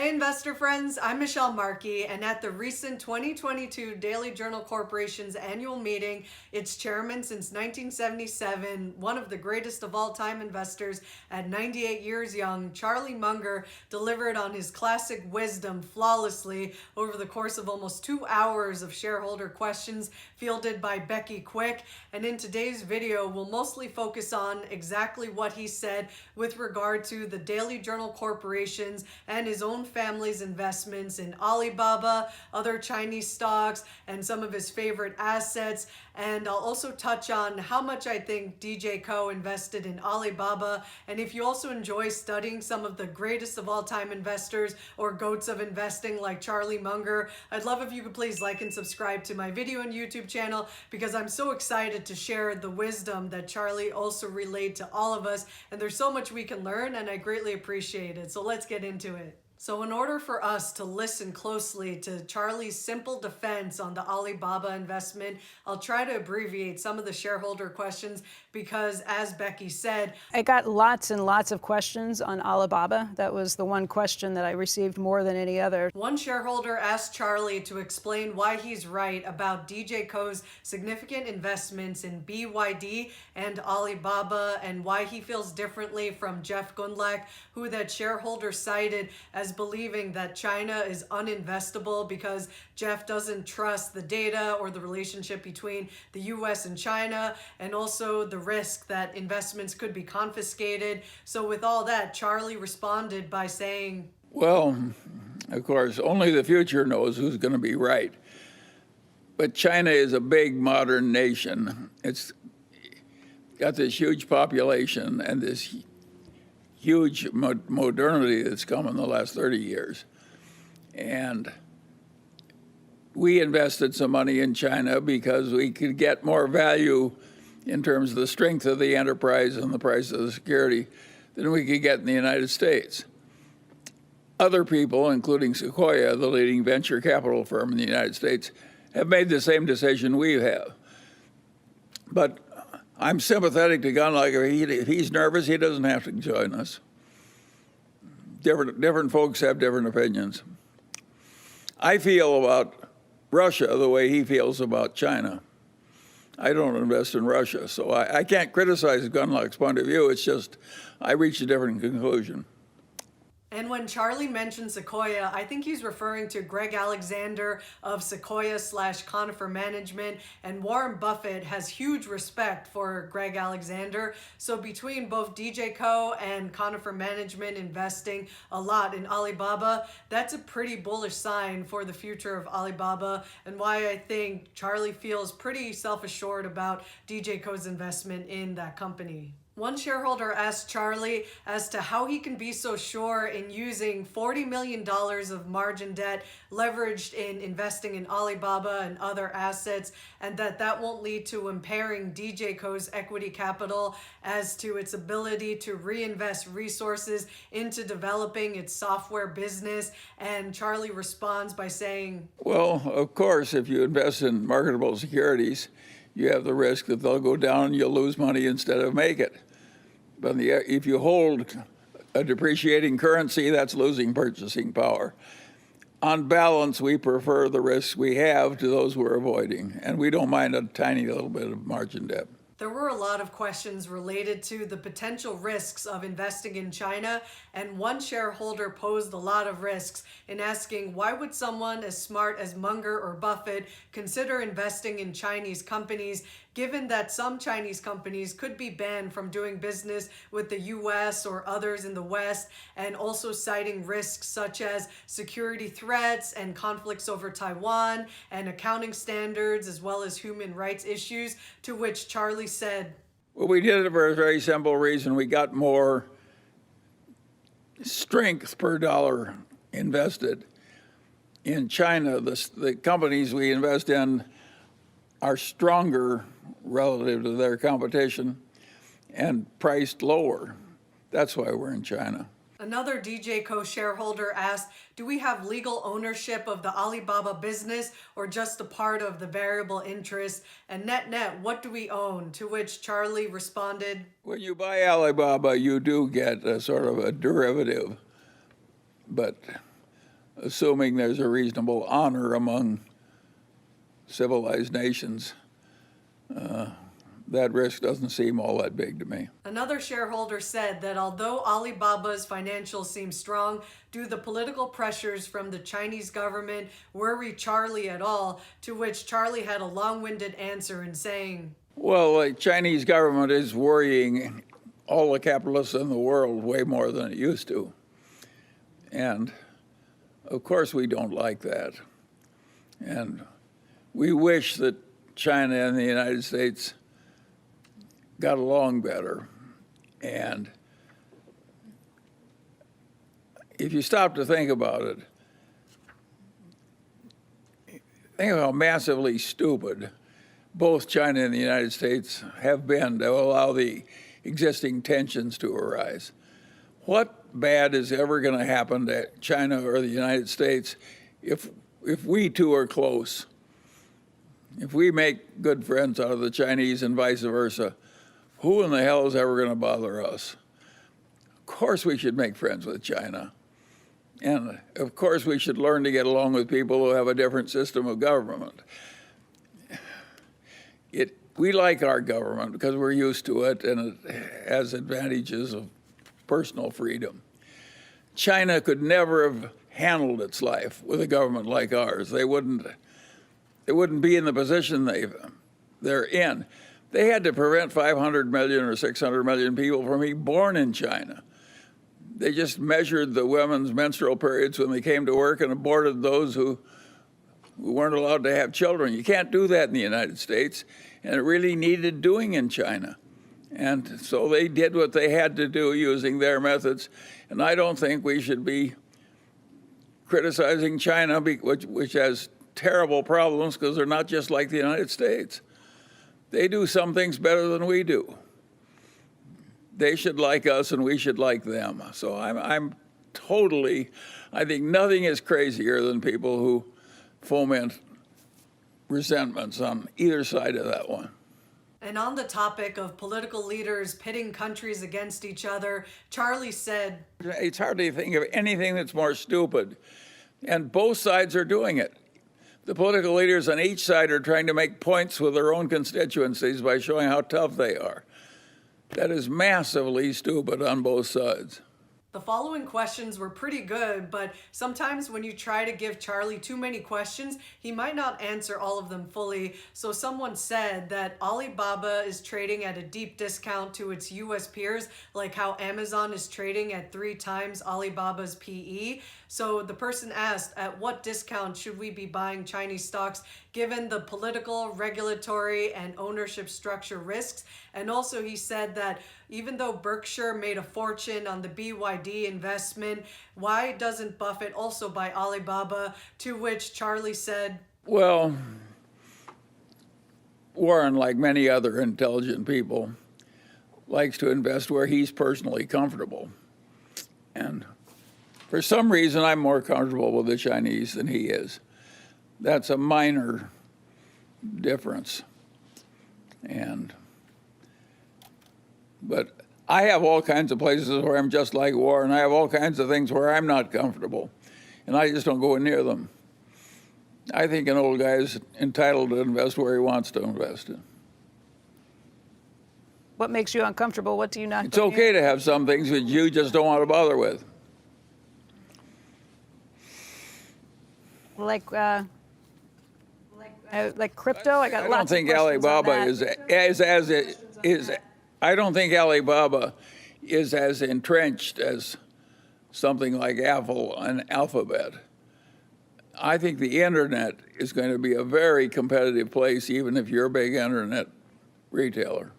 Hey investor friends, I'm Michelle Markey, and at the recent 2022 Daily Journal Corporation's annual meeting, its chairman since 1977, one of the greatest of all time investors at 98 years young, Charlie Munger, delivered on his classic wisdom flawlessly over the course of almost 2 hours of shareholder questions fielded by Becky Quick. And in today's video, we'll mostly focus on exactly what he said with regard to the Daily Journal Corporation's and his own family's investments in Alibaba, other Chinese stocks, and some of his favorite assets. And I'll also touch on how much I think DJCO invested in Alibaba. And if you also enjoy studying some of the greatest of all time investors or goats of investing like Charlie Munger, I'd love if you could please like and subscribe to my video and YouTube channel, because I'm so excited to share the wisdom that Charlie also relayed to all of us. And there's so much we can learn, and I greatly appreciate it. So let's get into it. So in order for us to listen closely to Charlie's simple defense on the Alibaba investment, I'll try to abbreviate some of the shareholder questions because, as Becky said, I got lots and lots of questions on Alibaba. That was the one question that I received more than any other. One shareholder asked Charlie to explain why he's right about DJCO's significant investments in BYD and Alibaba, and why he feels differently from Jeff Gundlach, who that shareholder cited as believing that China is uninvestable because Jeff doesn't trust the data or the relationship between the US and China, and also the risk that investments could be confiscated. So with all that, Charlie responded by saying, well, of course, only the future knows who's going to be right. But China is a big modern nation. It's got this huge population and this huge modernity that's come in the last 30 years. And we invested some money in China because we could get more value in terms of the strength of the enterprise and the price of the security than we could get in the United States. Other people, including Sequoia, the leading venture capital firm in the United States, have made the same decision we have. But I'm sympathetic to Gundlach. If he's nervous, he doesn't have to join us. Different folks have different opinions. I feel about Russia the way he feels about China. I don't invest in Russia, so I can't criticize Gundlach's point of view. It's just I reach a different conclusion. And when Charlie mentioned Sequoia, I think he's referring to Greg Alexander of Sequoia/Conifer Management, and Warren Buffett has huge respect for Greg Alexander. So between both DJCO and Conifer Management investing a lot in Alibaba, that's a pretty bullish sign for the future of Alibaba, and why I think Charlie feels pretty self-assured about DJCO's investment in that company. One shareholder asked Charlie as to how he can be so sure in using $40 million of margin debt leveraged in investing in Alibaba and other assets, and that won't lead to impairing DJCO's equity capital as to its ability to reinvest resources into developing its software business. And Charlie responds by saying, well, of course, if you invest in marketable securities, you have the risk that they'll go down and you'll lose money instead of make it. But if you hold a depreciating currency, that's losing purchasing power. On balance, we prefer the risks we have to those we're avoiding, and we don't mind a tiny little bit of margin debt. There were a lot of questions related to the potential risks of investing in China, and one shareholder posed a lot of risks in asking, why would someone as smart as Munger or Buffett consider investing in Chinese companies, given that some Chinese companies could be banned from doing business with the US or others in the West, and also citing risks such as security threats and conflicts over Taiwan and accounting standards, as well as human rights issues, to which Charlie said, well, we did it for a very simple reason. We got more strength per dollar invested. In China, the companies we invest in are stronger relative to their competition and priced lower. That's why we're in China. Another DJCO shareholder asked, do we have legal ownership of the Alibaba business or just a part of the variable interest? And net, what do we own? To which Charlie responded, when you buy Alibaba, you do get a sort of a derivative, but assuming there's a reasonable honor among civilized nations. That risk doesn't seem all that big to me. Another shareholder said that although Alibaba's financials seem strong, do the political pressures from the Chinese government worry Charlie at all? To which Charlie had a long-winded answer in saying, Well, the Chinese government is worrying all the capitalists in the world way more than it used to. And of course we don't like that. And we wish that China and the United States got along better. And if you stop to think about it, think of how massively stupid both China and the United States have been to allow the existing tensions to arise. What bad is ever going to happen to China or the United States if we two are close? If we make good friends out of the Chinese and vice versa, who in the hell is ever going to bother us? Of course we should make friends with China. And of course we should learn to get along with people who have a different system of government. We like our government because we're used to it and it has advantages of personal freedom. China could never have handled its life with a government like ours. They wouldn't be in the position they're in. They had to prevent 500 million or 600 million people from being born in China. They just measured the women's menstrual periods when they came to work and aborted those who weren't allowed to have children. You can't do that in the United States, and it really needed doing in China. And so they did what they had to do using their methods, and I don't think we should be criticizing China, which has terrible problems because they're not just like the United States. They do some things better than we do. They should like us and we should like them. So I think nothing is crazier than people who foment resentments on either side of that one. and on the topic of political leaders pitting countries against each other, Charlie said, It's hard to think of anything that's more stupid. And both sides are doing it. The political leaders on each side are trying to make points with their own constituencies by showing how tough they are. That is massively stupid on both sides. the following questions were pretty good, but sometimes when you try to give Charlie too many questions, he might not answer all of them fully. So someone said that Alibaba is trading at a deep discount to its US peers, like how Amazon is trading at 3 times Alibaba's PE. So the person asked, at what discount should we be buying Chinese stocks given the political, regulatory, and ownership structure risks? And also he said that even though Berkshire made a fortune on the BYD investment, why doesn't Buffett also buy Alibaba? To which Charlie said, Well, Warren, like many other intelligent people, likes to invest where he's personally comfortable. And for some reason, I'm more comfortable with the Chinese than he is. That's a minor difference. But I have all kinds of places where I'm just like Warren. I have all kinds of things where I'm not comfortable, and I just don't go near them. I think an old guy is entitled to invest where he wants to invest in. What makes you uncomfortable? What do you not? It's okay to have some things that you just don't want to bother with. Like crypto? I got I don't lots of think questions on Alibaba that. I don't think Alibaba is as entrenched as something like Apple and Alphabet. I think the internet is going to be a very competitive place, even if you're a big internet retailer.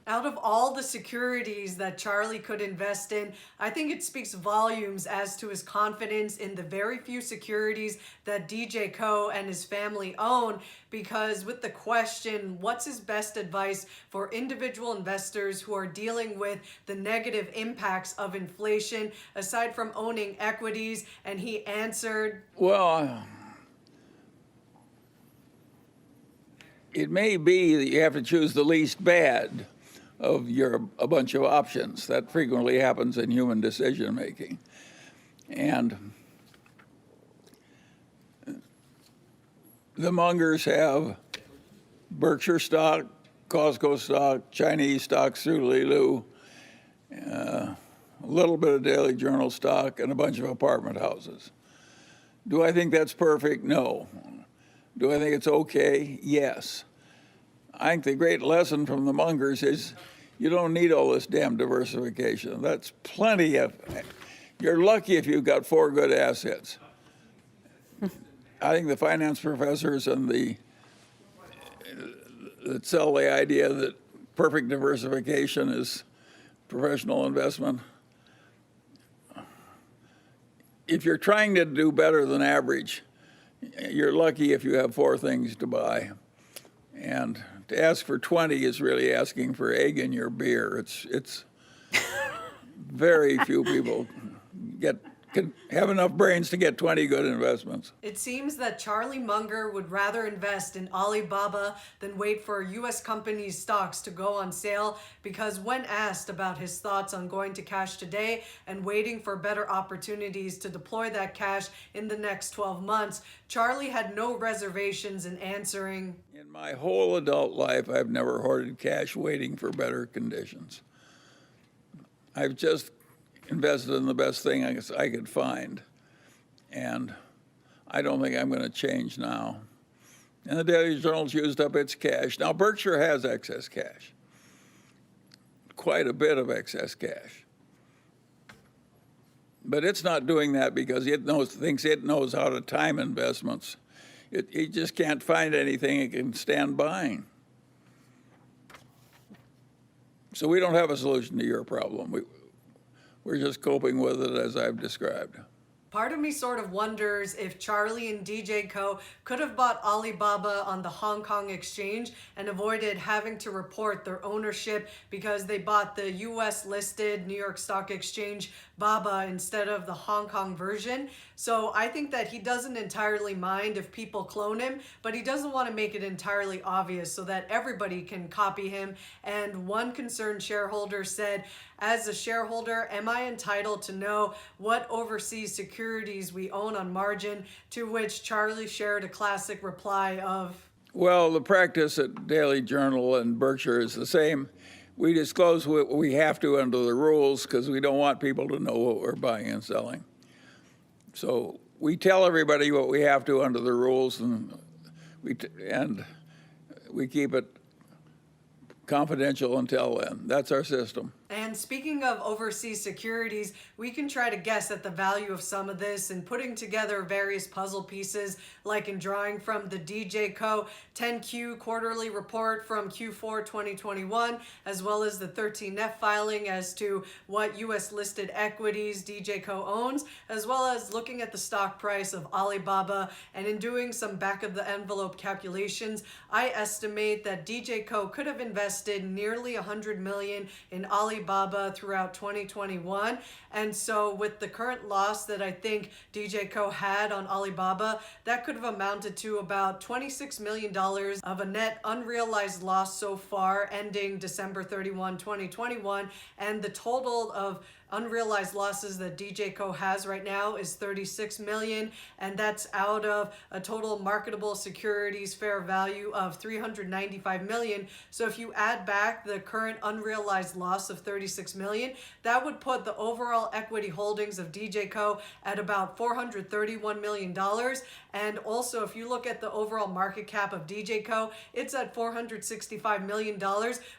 out of all the securities that Charlie could invest in, I think it speaks volumes as to his confidence in the very few securities that DJCO and his family own, because with the question, what's his best advice for individual investors who are dealing with the negative impacts of inflation, aside from owning equities, and he answered, Well, it may be that you have to choose the least bad of a bunch of options. That frequently happens in human decision making. And The Mungers have Berkshire stock, Costco stock, Chinese stocks through Lilu, a little bit of Daily Journal stock, and a bunch of apartment houses. Do I think that's perfect? No. Do I think it's okay? Yes. I think the great lesson from the Mungers is you don't need all this damn diversification. That's plenty of. You're lucky if you've got 4 good assets. I think the finance professors and that sell the idea that perfect diversification is professional investment. If you're trying to do better than average, you're lucky if you have 4 things to buy. And to ask for 20 is really asking for egg in your beer. It's very few people can have enough brains to get 20 good investments. It seems that Charlie Munger would rather invest in Alibaba than wait for U.S. companies' stocks to go on sale, because when asked about his thoughts on going to cash today and waiting for better opportunities to deploy that cash in the next 12 months, Charlie had no reservations in answering, In my whole adult life, I've never hoarded cash waiting for better conditions. I've just invested in the best thing I could find. And I don't think I'm going to change now. And the Daily Journal's used up its cash. Now, Berkshire has excess cash, quite a bit of excess cash. But it's not doing that because it thinks it knows how to time investments. It just can't find anything it can stand buying. So we don't have a solution to your problem. We're just coping with it as I've described. part of me sort of wonders if Charlie and DJCO could have bought Alibaba on the Hong Kong exchange and avoided having to report their ownership because they bought the US listed New York Stock Exchange BABA instead of the Hong Kong version. So I think that he doesn't entirely mind if people clone him, but he doesn't want to make it entirely obvious so that everybody can copy him. And one concerned shareholder said, as a shareholder, am I entitled to know what overseas securities we own on margin? To which Charlie shared a classic reply of, well, the practice at Daily Journal and Berkshire is the same. We disclose what we have to under the rules because we don't want people to know what we're buying and selling. So we tell everybody what we have to under the rules, and we keep it confidential until then. That's our system. and speaking of overseas securities, we can try to guess at the value of some of this and putting together various puzzle pieces, like in drawing from the DJCO 10Q quarterly report from Q4 2021, as well as the 13F filing as to what U.S. listed equities DJCO owns, as well as looking at the stock price of Alibaba. And in doing some back of the envelope calculations, I estimate that DJCO could have invested nearly $100 million in Alibaba throughout 2021. And so with the current loss that I think DJCO had on Alibaba, that could have amounted to about $26 million of a net unrealized loss so far, ending December 31, 2021. And the total of unrealized losses that DJCO has right now is $36 million, and that's out of a total marketable securities fair value of $395 million. So if you add back the current unrealized loss of $36 million, that would put the overall equity holdings of DJCO at about $431 million. And also, if you look at the overall market cap of DJCO, it's at $465 million,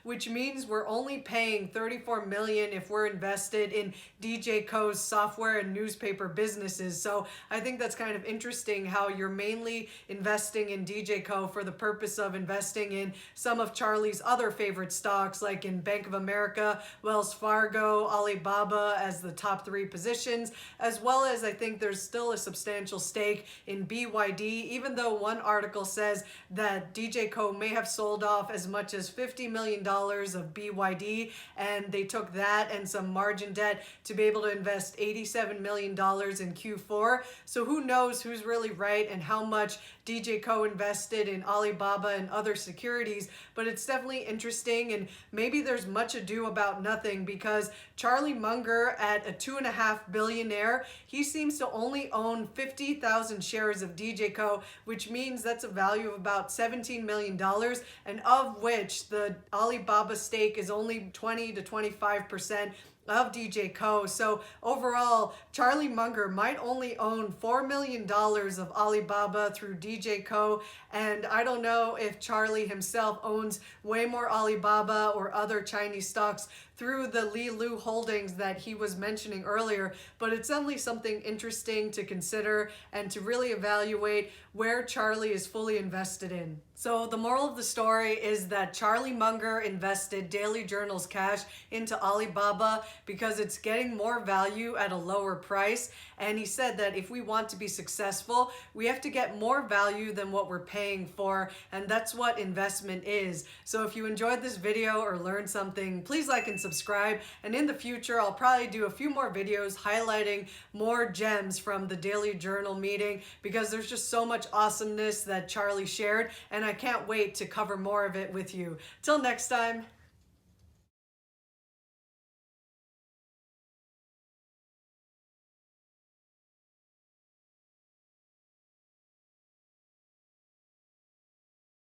which means we're only paying $34 million if we're invested in DJCO's software and newspaper businesses. So I think that's kind of interesting how you're mainly investing in DJCO for the purpose of investing in some of Charlie's other favorite stocks, like in Bank of America, Wells Fargo, Alibaba as the top 3 positions, as well as I think there's still a substantial stake in BYD, even though one article says that DJCO may have sold off as much as $50 million of BYD, and they took that and some margin debt set to be able to invest $87 million in Q4. So who knows who's really right and how much DJCO invested in Alibaba and other securities, but it's definitely interesting, and maybe there's much ado about nothing, because Charlie Munger, at a $2.5 billionaire, he seems to only own 50,000 shares of DJCO, which means that's a value of about $17 million, and of which the Alibaba stake is only 20 to 25% of DJCO. So overall, Charlie Munger might only own $4 million of Alibaba through DJCO, and I don't know if Charlie himself owns way more Alibaba or other Chinese stocks through the Li Lu holdings that he was mentioning earlier, but it's definitely something interesting to consider and to really evaluate where Charlie is fully invested in. So the moral of the story is that Charlie Munger invested Daily Journal's cash into Alibaba because it's getting more value at a lower price, and he said that if we want to be successful, we have to get more value than what we're paying for, and that's what investment is. So if you enjoyed this video or learned something, please like and subscribe, and in the future I'll probably do a few more videos highlighting more gems from the Daily Journal meeting, because there's just so much awesomeness that Charlie shared, and I can't wait to cover more of it with you. Till next time.